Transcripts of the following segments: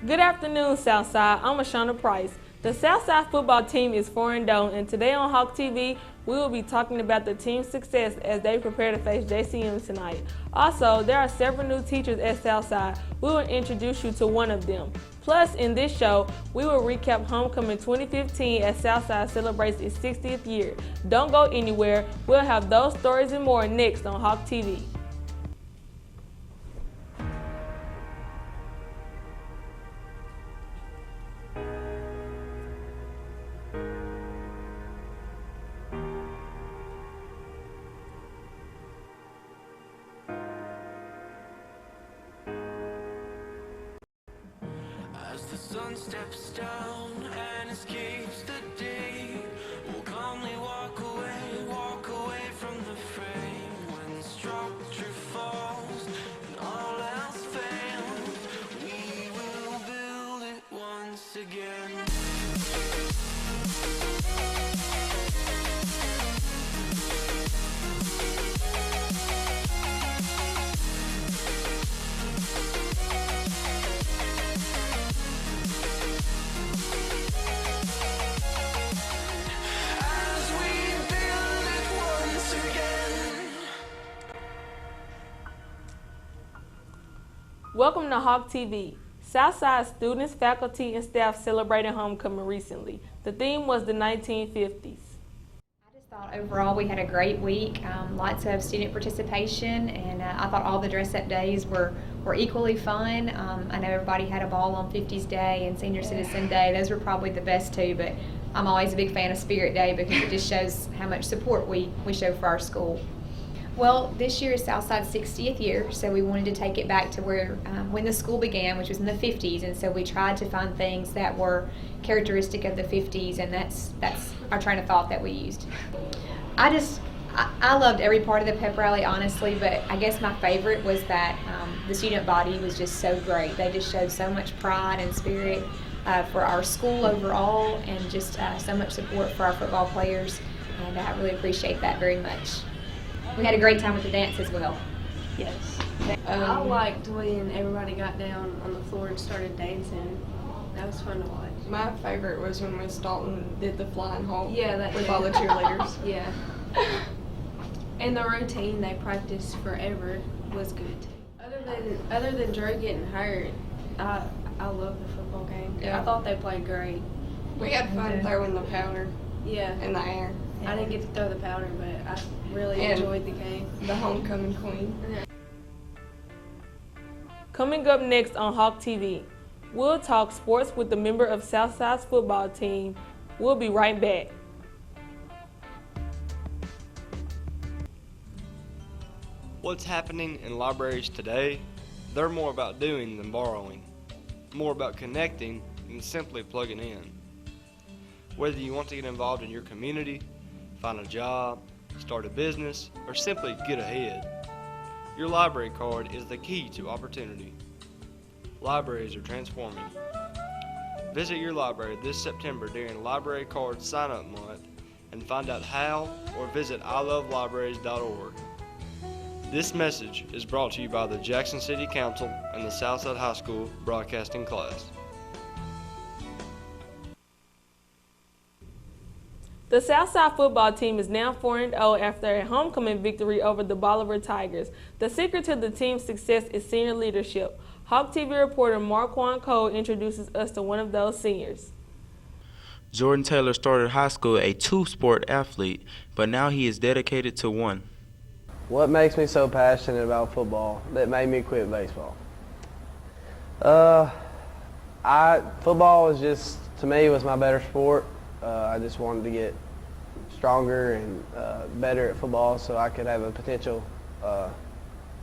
Good afternoon, Southside. I'm Ashana Price. The Southside football team is 4-0, and today on Hawk TV, we will be talking about the team's success as they prepare to face JCM tonight. Also, there are several new teachers at Southside. We will introduce you to one of them. Plus, in this show, we will recap Homecoming 2015 as Southside celebrates its 60th year. Don't go anywhere. We'll have those stories and more next on Hawk TV. As the sun steps down and escapes the day, we'll calmly walk away from the fray. When the structure falls and all else fails, we will build it once again. Welcome to Hawk TV. Southside students, faculty, and staff celebrated homecoming recently. The theme was the 1950s. I just thought overall we had a great week, lots of student participation, and I thought all the dress-up days were equally fun. I know everybody had a ball on 50s Day and Senior Citizen Day. Those were probably the best two, but I'm always a big fan of Spirit Day because it just shows how much support we show for our school. Well, this year is Southside's 60th year, so we wanted to take it back to where when the school began, which was in the 50s, and so we tried to find things that were characteristic of the 50s, and that's our train of thought that we used. I loved every part of the pep rally, honestly, but I guess my favorite was that the student body was just so great. They just showed so much pride and spirit for our school overall, and just so much support for our football players, and I really appreciate that very much. We had a great time with the dance as well. Yes. I liked when everybody got down on the floor and started dancing. That was fun to watch. My favorite was when Miss Dalton did the flying hawk with too. all the cheerleaders. Yeah. And the routine they practiced forever was good too. Other than Drew getting hurt, I love the football game. Yeah. I thought they played great. We had fun throwing the powder Yeah. in the air. I didn't get to throw the powder, but I really enjoyed the game. The homecoming queen. Coming up next on Hawk TV, we'll talk sports with a member of Southside's football team. We'll be right back. What's happening in libraries today? They're more about doing than borrowing, more about connecting than simply plugging in. Whether you want to get involved in your community, find a job, start a business, or simply get ahead, your library card is the key to opportunity. Libraries are transforming. Visit your library this September during Library Card Sign-Up Month and find out how, or visit ilovelibraries.org. This message is brought to you by the Jackson City Council and the Southside High School broadcasting class. The Southside football team is now 4-0 after a homecoming victory over the Bolivar Tigers. The secret to the team's success is senior leadership. Hawk TV reporter Marquand Cole introduces us to one of those seniors. Jordan Taylor started high school a two-sport athlete, but now he is dedicated to one. What makes me so passionate about football that made me quit baseball? Football was just, to me, was my better sport. I just wanted to get stronger and better at football so I could have a potential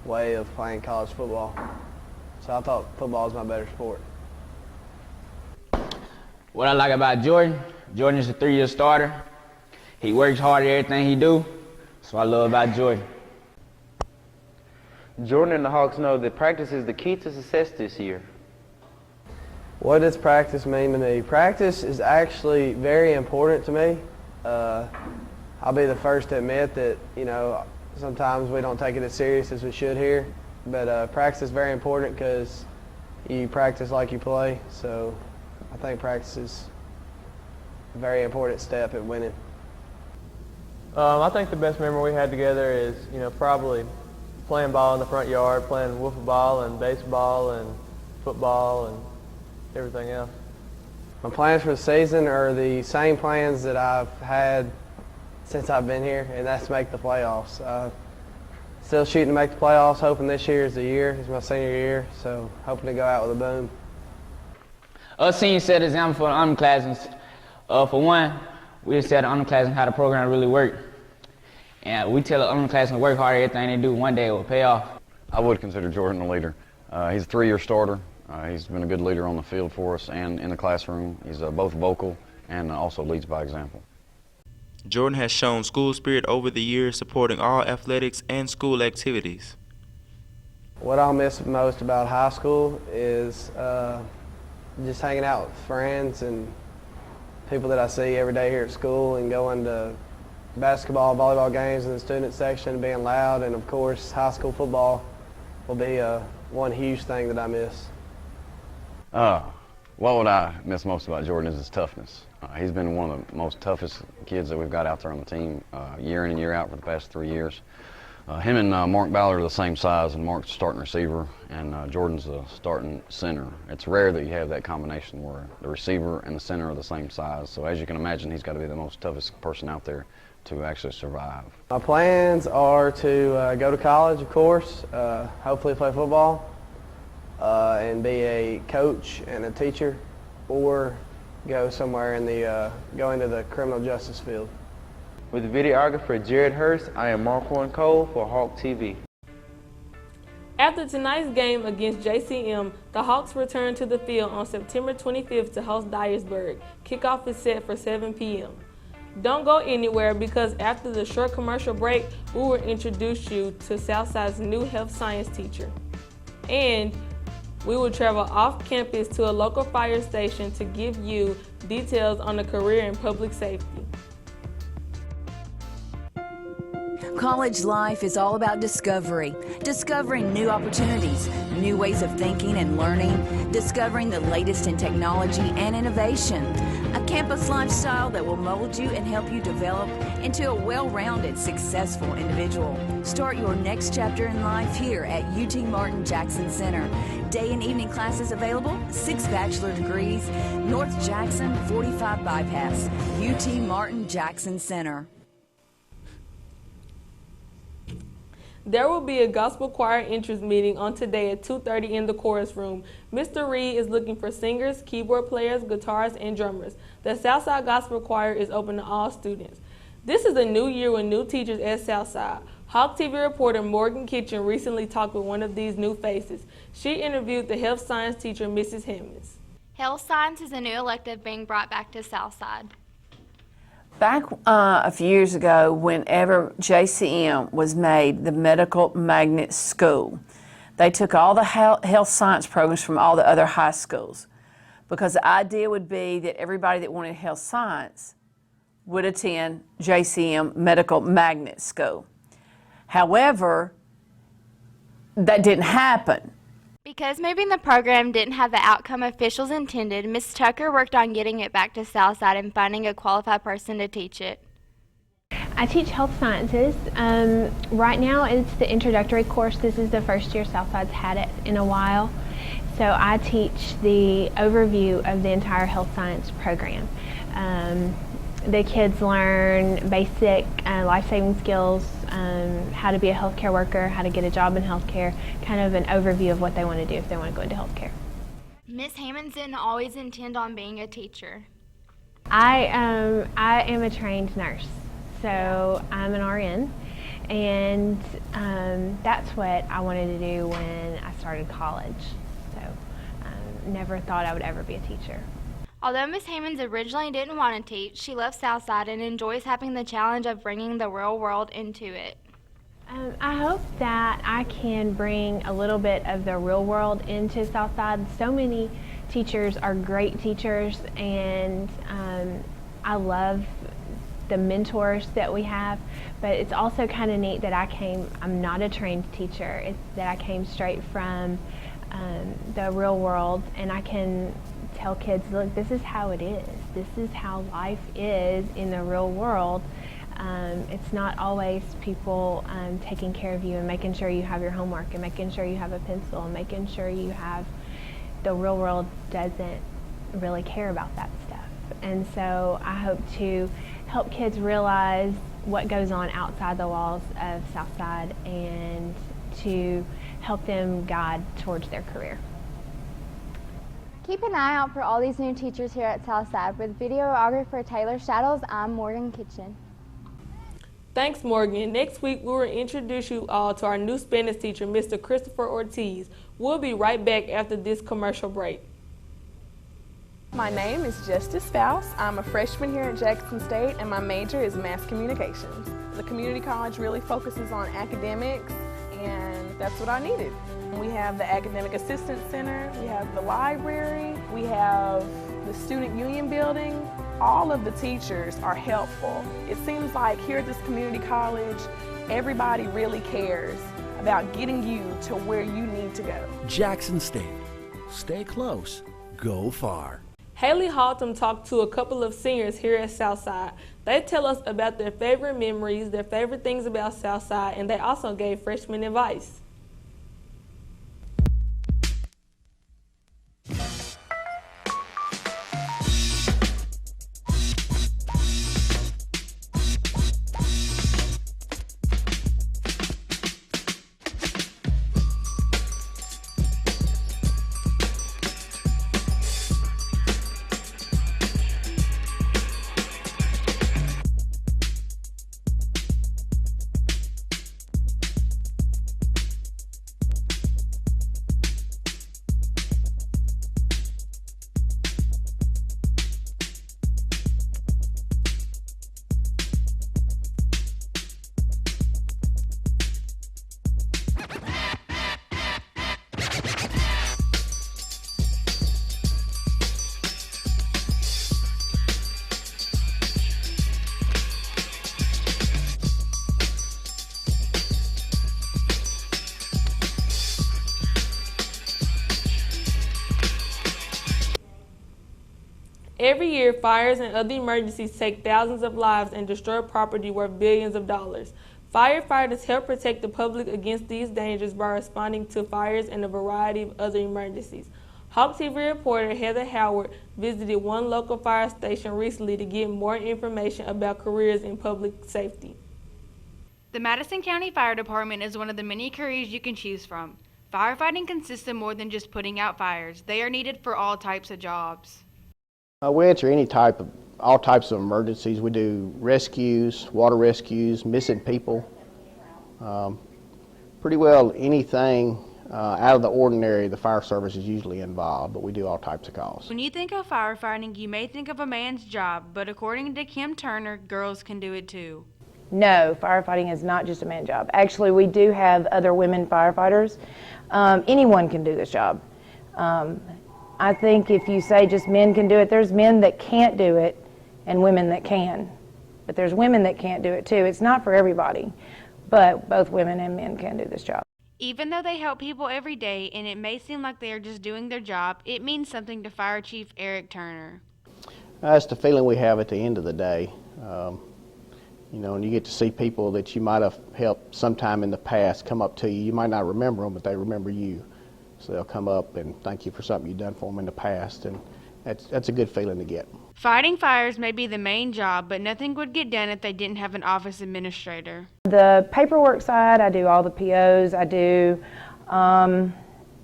way of playing college football. So I thought football was my better sport. What I like about Jordan is a 3-year starter. He works hard at everything he do, so I love about Jordan. Jordan and the Hawks know that practice is the key to success this year. What does practice mean to me? Practice is actually very important to me. I'll be the first to admit that, sometimes we don't take it as serious as we should here. But practice is very important because, you practice like you play. So I think practice is a very important step in winning. I think the best memory we had together is, probably playing ball in the front yard, playing wiffle ball and baseball and football and everything else. My plans for the season are the same plans that I've had since I've been here, and that's to make the playoffs. Still shooting to make the playoffs, hoping this year is the year. It's my senior year, so hoping to go out with a boom. Us seniors set an example for the underclassmen. For one, we set the underclassmen how the program really works. And we tell the underclassmen to work hard at everything they do. One day it will pay off. I would consider Jordan a leader. He's a 3-year starter. He's been a good leader on the field for us and in the classroom. He's both vocal and also leads by example. Jordan has shown school spirit over the years, supporting all athletics and school activities. What I'll miss most about high school is just hanging out with friends and people that I see every day here at school, and going to basketball, volleyball games in the student section, being loud, and of course high school football will be one huge thing that I miss. What would I miss most about Jordan is his toughness. He's been one of the most toughest kids that we've got out there on the team year in and year out for the past 3 years. Him and Mark Ballard are the same size, and Mark's a starting receiver, and Jordan's a starting center. It's rare that you have that combination where the receiver and the center are the same size. So as you can imagine, he's got to be the most toughest person out there to actually survive. My plans are to go to college, of course, hopefully play football, and be a coach and a teacher, or go somewhere in the go into the criminal justice field. With videographer Jared Hurst, I am Marquand Cole for Hawk TV. After tonight's game against JCM, the Hawks return to the field on September 25th to host Dyersburg. Kickoff is set for 7 p.m. Don't go anywhere, because after the short commercial break, we will introduce you to Southside's new health science teacher. And we will travel off campus to a local fire station to give you details on a career in public safety. College life is all about discovery, discovering new opportunities, new ways of thinking and learning, discovering the latest in technology and innovation, a campus lifestyle that will mold you and help you develop into a well-rounded, successful individual. Start your next chapter in life here at UT Martin Jackson Center. Day and evening classes available, 6 bachelor degrees, North Jackson 45 bypass, UT Martin Jackson Center. There will be a gospel choir interest meeting on today at 2:30 in the chorus room. Mr. Reed is looking for singers, keyboard players, guitarists, and drummers. The Southside Gospel Choir is open to all students. This is a new year with new teachers at Southside. Hawk TV reporter Morgan Kitchen recently talked with one of these new faces. She interviewed the health science teacher, Mrs. Hammonds. Health science is a new elective being brought back to Southside. Back a few years ago, whenever JCM was made the medical magnet school, they took all the health science programs from all the other high schools, because the idea would be that everybody that wanted health science would attend JCM medical magnet school. However, that didn't happen. Because moving the program didn't have the outcome officials intended, Ms. Tucker worked on getting it back to Southside and finding a qualified person to teach it. I teach health sciences. Right now it's the introductory course. This is the first year Southside's had it in a while. So I teach the overview of the entire health science program. The kids learn basic life-saving skills, how to be a healthcare worker, how to get a job in healthcare, kind of an overview of what they want to do if they want to go into healthcare. Ms. Hammonds didn't always intend on being a teacher. I am a trained nurse, so I'm an RN, and that's what I wanted to do when I started college. So never thought I would ever be a teacher. Although Ms. Hammonds originally didn't want to teach, she loves Southside and enjoys having the challenge of bringing the real world into it. I hope that I can bring a little bit of the real world into Southside. So many teachers are great teachers, and I love the mentors that we have, but it's also kind of neat that I'm not a trained teacher. It's that I came straight from the real world, and I can tell kids, look, this is how it is. This is how life is in the real world. It's not always people taking care of you and making sure you have your homework and making sure you have a pencil and making sure you have, the real world doesn't really care about that stuff. And so I hope to help kids realize what goes on outside the walls of Southside and to help them guide towards their career. Keep an eye out for all these new teachers here at Southside. With videographer Taylor Shadows, I'm Morgan Kitchen. Thanks, Morgan. Next week, we will introduce you all to our new Spanish teacher, Mr. Christopher Ortiz. We'll be right back after this commercial break. My name is Justice Faust. I'm a freshman here at Jackson State, and my major is mass communications. The community college really focuses on academics, and that's what I needed. We have the Academic Assistance Center, we have the library, we have the Student Union building. All of the teachers are helpful. It seems like here at this community college, everybody really cares about getting you to where you need to go. Jackson State. Stay close, go far. Haley Haltom talked to a couple of seniors here at Southside. They tell us about their favorite memories, their favorite things about Southside, and they also gave freshmen advice. Every year, fires and other emergencies take thousands of lives and destroy property worth billions of dollars. Firefighters help protect the public against these dangers by responding to fires and a variety of other emergencies. Hawk TV reporter Heather Howard visited one local fire station recently to get more information about careers in public safety. The Madison County Fire Department is one of the many careers you can choose from. Firefighting consists of more than just putting out fires. They are needed for all types of jobs. We answer all types of emergencies. We do rescues, water rescues, missing people. Pretty well anything out of the ordinary, the fire service is usually involved, but we do all types of calls. When you think of firefighting, you may think of a man's job, but according to Kim Turner, girls can do it too. No, firefighting is not just a man's job. Actually, we do have other women firefighters. Anyone can do this job. I think if you say just men can do it, there's men that can't do it and women that can. But there's women that can't do it too. It's not for everybody, but both women and men can do this job. Even though they help people every day and it may seem like they are just doing their job, it means something to Fire Chief Eric Turner. That's the feeling we have at the end of the day. And you get to see people that you might have helped sometime in the past come up to you. You might not remember them, but they remember you. So they'll come up and thank you for something you've done for them in the past, and that's a good feeling to get. Fighting fires may be the main job, but nothing would get done if they didn't have an office administrator. The paperwork side, I do all the POs, I do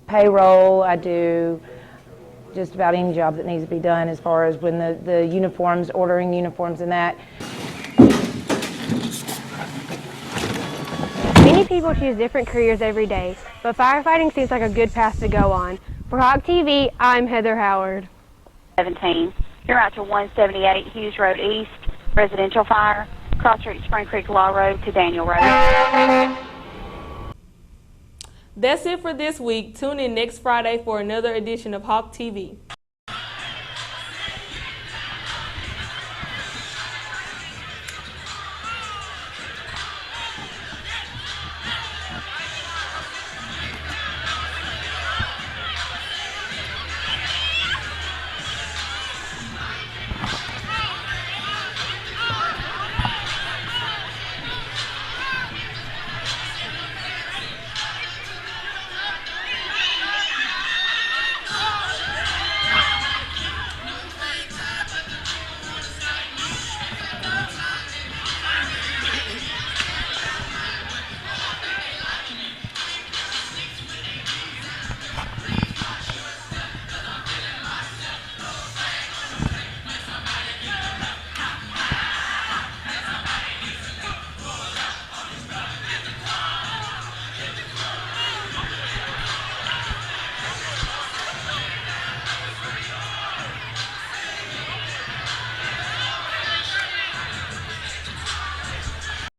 payroll, I do just about any job that needs to be done as far as when the uniforms, ordering uniforms and that. Many people choose different careers every day, but firefighting seems like a good path to go on. For Hawk TV, I'm Heather Howard. 17. You're out to 178 Hughes Road East, residential fire, cross street Spring Creek Law Road to Daniel Road. That's it for this week. Tune in next Friday for another edition of Hawk TV.